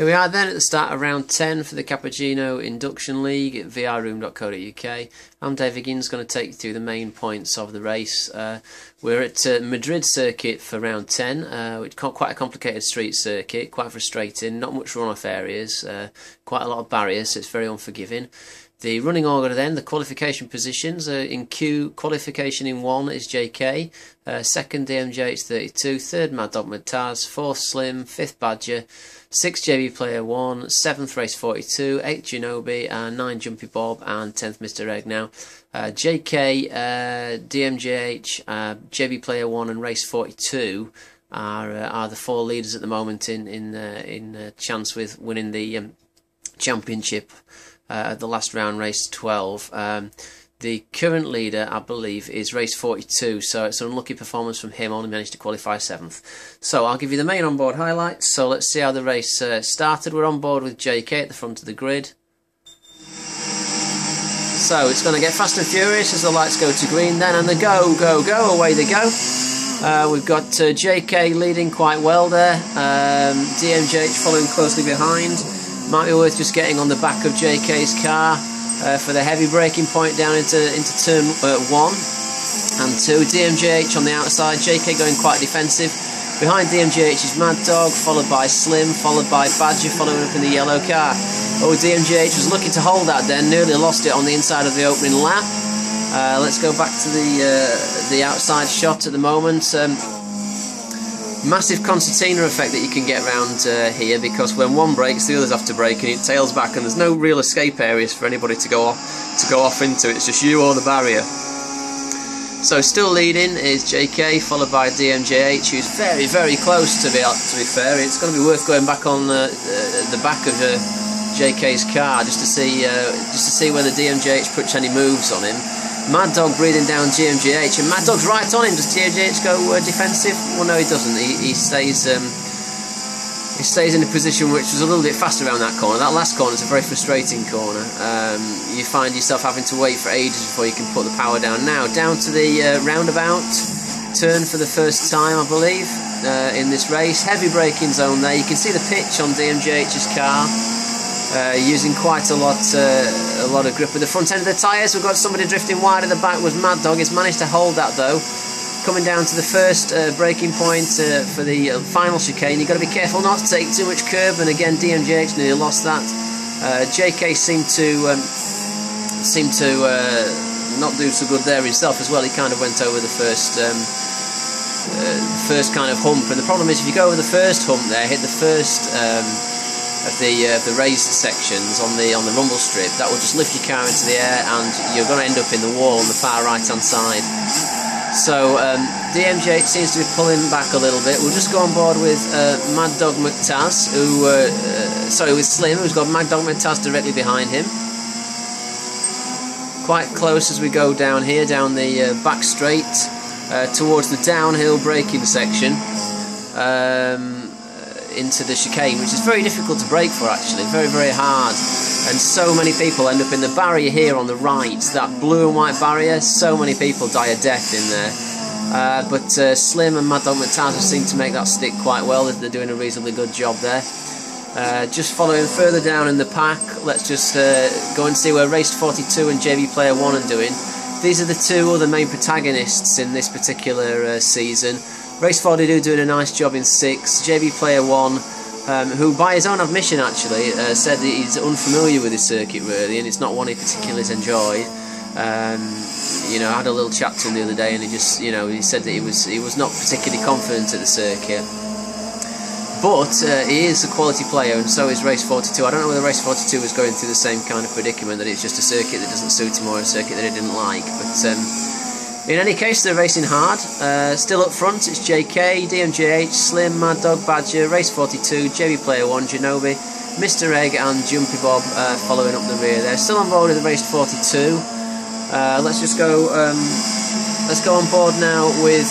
Here we are then at the start of round 10 for the Cappuccino Induction League at vrroom.co.uk. I'm Dave Higgins, going to take you through the main points of the race. We're at Madrid circuit for round 10, which is quite a complicated street circuit, quite frustrating, not much runoff areas, quite a lot of barriers, so it's very unforgiving. The running order then, the qualification positions, in Q, qualification in 1 is JK, second DMJH 32, third Mad Dog Taz, fourth Slim, fifth Badger, 6th JB Player 1, 7th Race 42, 8th Genobi, 9 Jumpy Bob, and 10th Mr. Egg now. JK, DMJH, JB Player 1 and Race 42 are the 4 leaders at the moment in chance with winning the championship at the last round, race 12. The current leader, I believe, is race 42, so it's an unlucky performance from him, only managed to qualify 7th. So I'll give you the main onboard highlights. So let's see how the race started. We're on board with JK at the front of the grid. So it's going to get fast and furious as the lights go to green then, and the go, away they go. We've got JK leading quite well there, DMJH following closely behind. Might be worth just getting on the back of JK's car for the heavy braking point down into turn 1 and 2. DMJH on the outside, JK going quite defensive. Behind DMJH is Mad Dog, followed by Slim, followed by Badger, following up in the yellow car. Oh, DMJH was looking to hold that then, nearly lost it on the inside of the opening lap. Let's go back to the outside shot at the moment. Massive concertina effect that you can get around here, because when one breaks, the others have to brake, and it tails back, and there's no real escape areas for anybody to go off into. It's just you or the barrier. So still leading is JK, followed by DMJH, who's very, very close to be fair. It's going to be worth going back on the back of JK's car just to see whether DMJH puts any moves on him. Mad Dog breathing down DMJH, and Mad Dog's right on him. Does DMJH go defensive? Well, no, he doesn't. He stays in a position which was a little bit faster around that corner. That last corner is a very frustrating corner. You find yourself having to wait for ages before you can put the power down. Now, down to the roundabout turn for the first time, I believe, in this race. Heavy braking zone there. You can see the pitch on DMJH's car. Using quite a lot of grip with the front end of the tyres. We've got somebody drifting wide at the back with Mad Dog. He's managed to hold that though. Coming down to the first braking point for the final chicane. You've got to be careful not to take too much curb, and again DMJH nearly lost that. JK seemed to not do so good there himself as well. He kind of went over the first kind of hump, and the problem is if you go over the first hump there, hit the first of the raised sections on the rumble strip, that will just lift your car into the air, and you're going to end up in the wall on the far right hand side. So DMJ seems to be pulling back a little bit. We'll just go on board with Mad Dog Taz, with Slim, who's got Mad Dog Taz directly behind him. Quite close as we go down here, down the back straight towards the downhill braking section. Into the chicane, which is very difficult to brake for, actually, very, very hard, and so many people end up in the barrier here on the right, that blue and white barrier. So many people die a death in there, but Slim and Mad Dog Taz seem to make that stick quite well. They're doing a reasonably good job there. Just following further down in the pack, let's just go and see where Race 42 and JB Player 1 are doing. These are the two other main protagonists in this particular season. Race 42 doing a nice job in 6th. JB Player 1, who by his own admission actually said that he's unfamiliar with this circuit really, and it's not one he particularly enjoyed. You know, I had a little chat to him the other day, and he just, you know, he said that he was not particularly confident at the circuit. But he is a quality player, and so is Race 42. I don't know whether Race 42 was going through the same kind of predicament, that it's just a circuit that doesn't suit him or a circuit that he didn't like, but in any case, they're racing hard. Still up front, it's JK, DMJH, Slim, Mad Dog, Badger, Race 42, JB Player 1, Genobi, Mr. Egg and Jumpy Bob following up the rear there. Still on board with the Race 42. Let's just go on board now with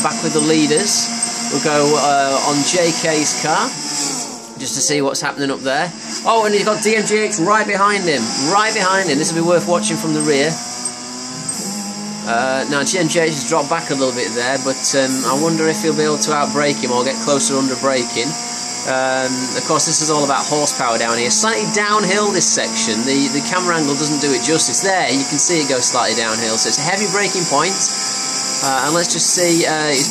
back with the leaders. We'll go on JK's car just to see what's happening up there. Oh, and he's got DMJH right behind him. This will be worth watching from the rear. Now DMJH has dropped back a little bit there, but I wonder if he'll be able to outbrake him or get closer under braking. Of course, this is all about horsepower down here. Slightly downhill, this section. The camera angle doesn't do it justice. There, you can see it goes slightly downhill, so it's a heavy braking point. And let's just see, it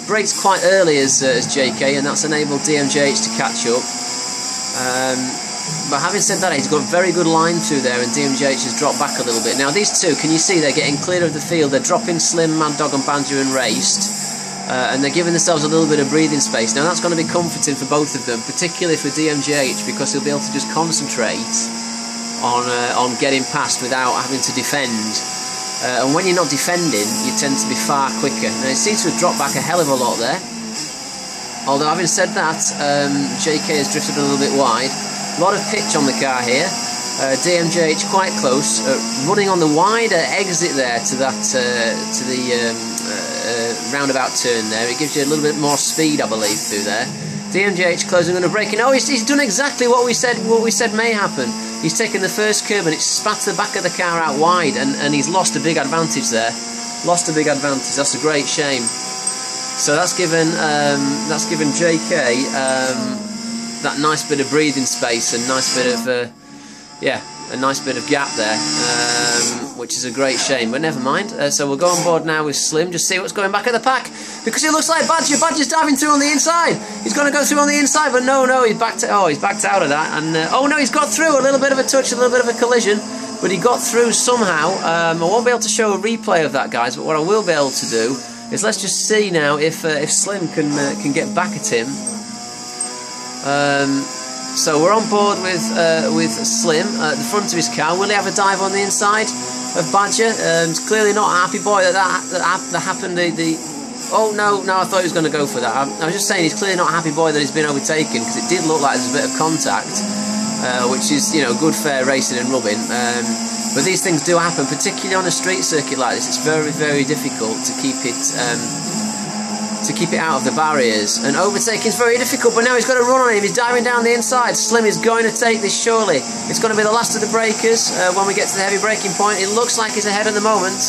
brakes quite early as JK, and that's enabled DMJH to catch up. But having said that, he's got very good line through there, and DMJH has dropped back a little bit. Now these two, can you see they're getting clear of the field? They're dropping Slim, Mad Dog and Banjo and Raced, and they're giving themselves a little bit of breathing space. Now that's going to be comforting for both of them, particularly for DMJH, because he'll be able to just concentrate on getting past without having to defend. And when you're not defending, you tend to be far quicker. Now it seems to have dropped back a hell of a lot there. Although having said that, JK has drifted a little bit wide. A lot of pitch on the car here. DMJH quite close, running on the wider exit there to that to the roundabout turn there. It gives you a little bit more speed, I believe, through there. DMJH closing on a braking. Oh, he's done exactly what we said may happen. He's taken the first curb and it's spat the back of the car out wide, and he's lost a big advantage there. Lost a big advantage. That's a great shame. So that's given JK that nice bit of breathing space and nice bit of a nice bit of gap there, which is a great shame, but never mind. So we'll go on board now with Slim, just see what's going back at the pack, because it looks like Badger's diving through on the inside. He's going to go through on the inside, but no, he's backed out of that, and oh no, he's got through. A little bit of a touch, a little bit of a collision, but he got through somehow. I won't be able to show a replay of that, guys, but what I will be able to do is let's just see now if Slim can get back at him. So we're on board with Slim at the front of his car. Will he have a dive on the inside of Badger? He's clearly not a happy boy that happened. Oh no, I thought he was going to go for that. I was just saying he's clearly not a happy boy that he's been overtaken, because it did look like there's a bit of contact, which is, you know, good fair racing and rubbing. But these things do happen, particularly on a street circuit like this. It's very, very difficult to keep it out of the barriers, and overtaking is very difficult. But now he's got a run on him. He's diving down the inside. Slim is going to take this surely. It's going to be the last of the breakers when we get to the heavy braking point. It looks like he's ahead at the moment,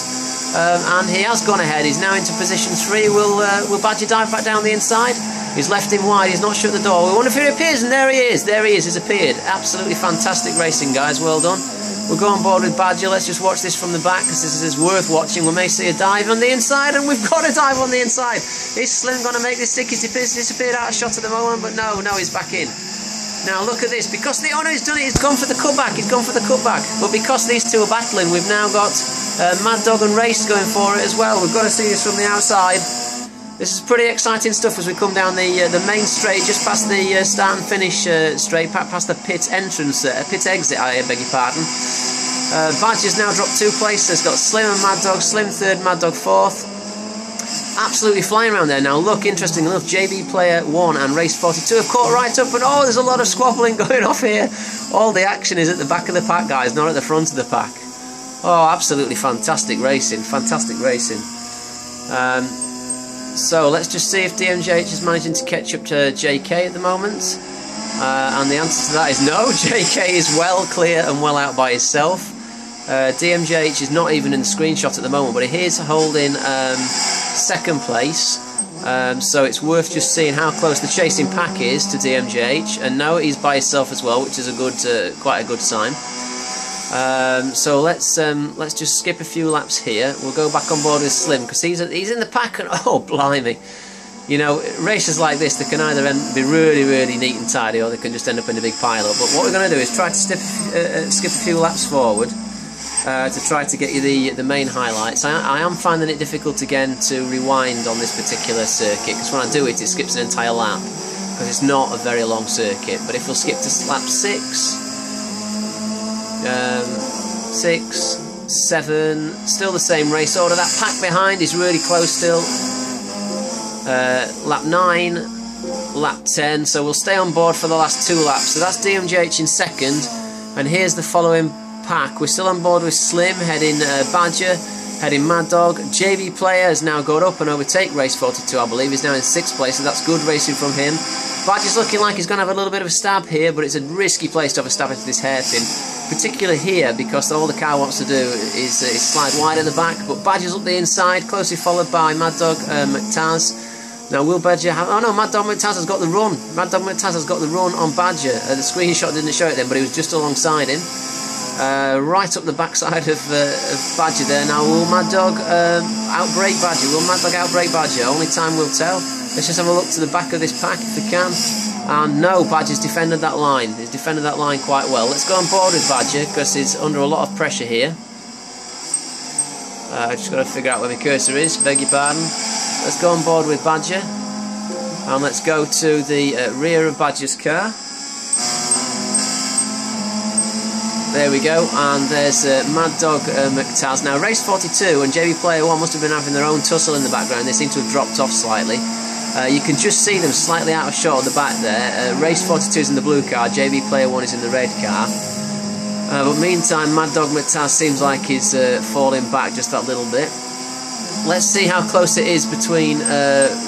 and he has gone ahead. He's now into position 3. Will Badger dive back down the inside? He's left him wide. He's not shut the door. We wonder if he appears, and there he is. There he is. He's appeared. Absolutely fantastic racing, guys. Well done. We'll go on board with Badger. Let's just watch this from the back, because this is worth watching. We may see a dive on the inside, and we've got a dive on the inside. Is Slim going to make this stick? He's disappeared out of shot at the moment, but no, he's back in. Now look at this. Because oh no, he's done it. He's gone for the cutback. But because these two are battling, we've now got Mad Dog and Race going for it as well. We've got to see this from the outside. This is pretty exciting stuff as we come down the main straight, just past the start and finish straight, past the pit entrance, pit exit, I beg your pardon. Badger's now dropped 2 places. Got Slim and Mad Dog. Slim 3rd, Mad Dog 4th. Absolutely flying around there. Now look, interesting enough, JB Player 1 and Race 42 have caught right up, and oh, there's a lot of squabbling going off here. All the action is at the back of the pack, guys, not at the front of the pack. Oh, absolutely fantastic racing. So let's just see if DMJH is managing to catch up to JK at the moment. And the answer to that is no. JK is well clear and well out by himself. DMJH is not even in the screenshot at the moment, but he is holding 2nd place. So it's worth just seeing how close the chasing pack is to DMJH. And now he's by himself as well, which is a good, quite a good sign. So let's just skip a few laps here. We'll go back on board with Slim, because he's in the pack, and oh blimey, you know, races like this, they can either be really neat and tidy, or they can just end up in a big pile-up. But what we're going to do is try to skip a few laps forward to try to get you the main highlights. I am finding it difficult again to rewind on this particular circuit, because when I do it skips an entire lap, because it's not a very long circuit. But if we'll skip to lap 6, 6, 7, still the same race order. That pack behind is really close still. Lap 9, lap 10, so we'll stay on board for the last 2 laps. So that's DMJH in 2nd, and here's the following pack. We're still on board with Slim, heading Badger, heading Mad Dog. JB Player has now got up and overtake Race 42, I believe. He's now in 6th place, so that's good racing from him. Badger's looking like he's going to have a little bit of a stab here, but it's a risky place to have a stab into this hairpin, particularly here, because all the car wants to do is slide wide at the back. But Badger's up the inside, closely followed by Mad Dog, McTaz. Now will Badger have... Oh no, Mad Dog McTaz has got the run. Mad Dog McTaz has got the run on Badger. The screenshot didn't show it then, but he was just alongside him. Right up the backside of Badger there. Now will Mad Dog outbreak Badger? Will Mad Dog outbreak Badger? Only time will tell. Let's just have a look to the back of this pack if we can. And no, Badger's defended that line. He's defended that line quite well. Let's go on board with Badger because he's under a lot of pressure here. I just got to figure out where my cursor is, beg your pardon. Let's go on board with Badger. And let's go to the rear of Badger's car. There we go, and there's Mad Dog McTaz. Now race 42 and JB Player 1 must have been having their own tussle in the background. They seem to have dropped off slightly. You can just see them slightly out of shot at the back there. Race 42 is in the blue car, JB Player 1 is in the red car. But meantime, Mad Dog McTaz seems like he's falling back just that little bit. Let's see how close it is between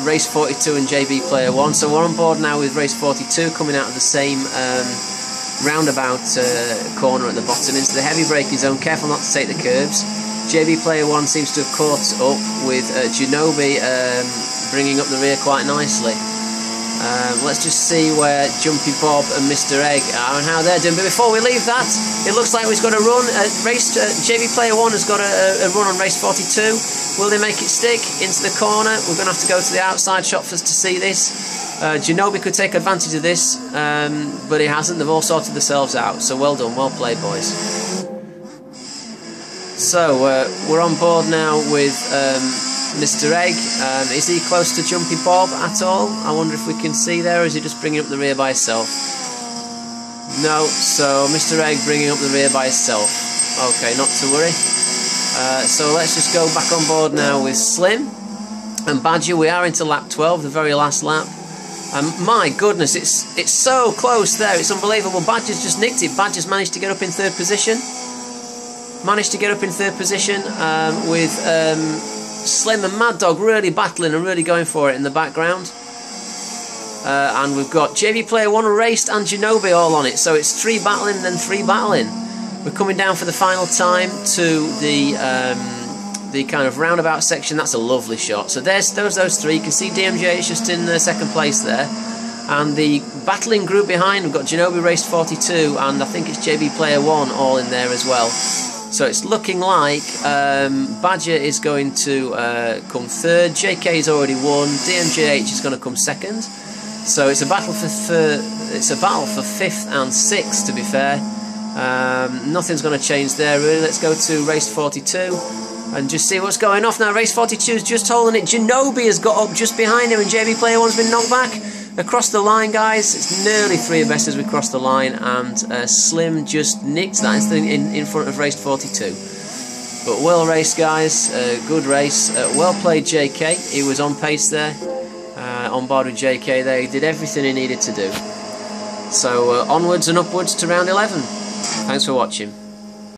race 42 and JB Player 1. So we're on board now with race 42 coming out of the same roundabout corner at the bottom into the heavy braking zone. Careful not to take the curbs. JB Player 1 seems to have caught up with Genobi bringing up the rear quite nicely. Let's just see where Jumpy Bob and Mr. Egg are and how they're doing. But before we leave that, it looks like we've got a run. JB Player 1 has got a run on race 42. Will they make it stick into the corner? We're going to have to go to the outside shot for us to see this. Genobi could take advantage of this, but he hasn't. They've all sorted themselves out. So well done, well played, boys. So we're on board now with Mr. Egg. Is he close to Jumpy Bob at all? I wonder if we can see there, or is he just bringing up the rear by himself? No, so Mr. Egg bringing up the rear by himself. Okay, not to worry. So let's just go back on board now with Slim and Badger. We are into lap 12, the very last lap. My goodness, it's so close there, it's unbelievable. Badger's just nicked it. Badger's managed to get up in third position. With Slim and Mad Dog really battling and really going for it in the background. And we've got JB Player 1 raced and Genobi all on it. So it's 3 battling and then 3 battling. We're coming down for the final time to the kind of roundabout section. That's a lovely shot. So there's those 3. You can see DMJ is just in second place there. And the battling group behind, we've got Genobi raced 42 and I think it's JB Player 1 all in there as well. So it's looking like Badger is going to come third. JK's already won. DMJH is going to come second. So it's a battle for 5th and 6th, to be fair. Nothing's going to change there really. Let's go to race 42 and just see what's going off now. Race 42 is just holding it. Genobi has got up just behind him and JB Player 1's been knocked back. Across the line, guys, it's nearly 3 abreast as we cross the line, and Slim just nicked that in front of race 42. But well raced, guys, good race, well played JK, he was on pace there, on board with JK there, he did everything he needed to do. So onwards and upwards to round 11. Thanks for watching.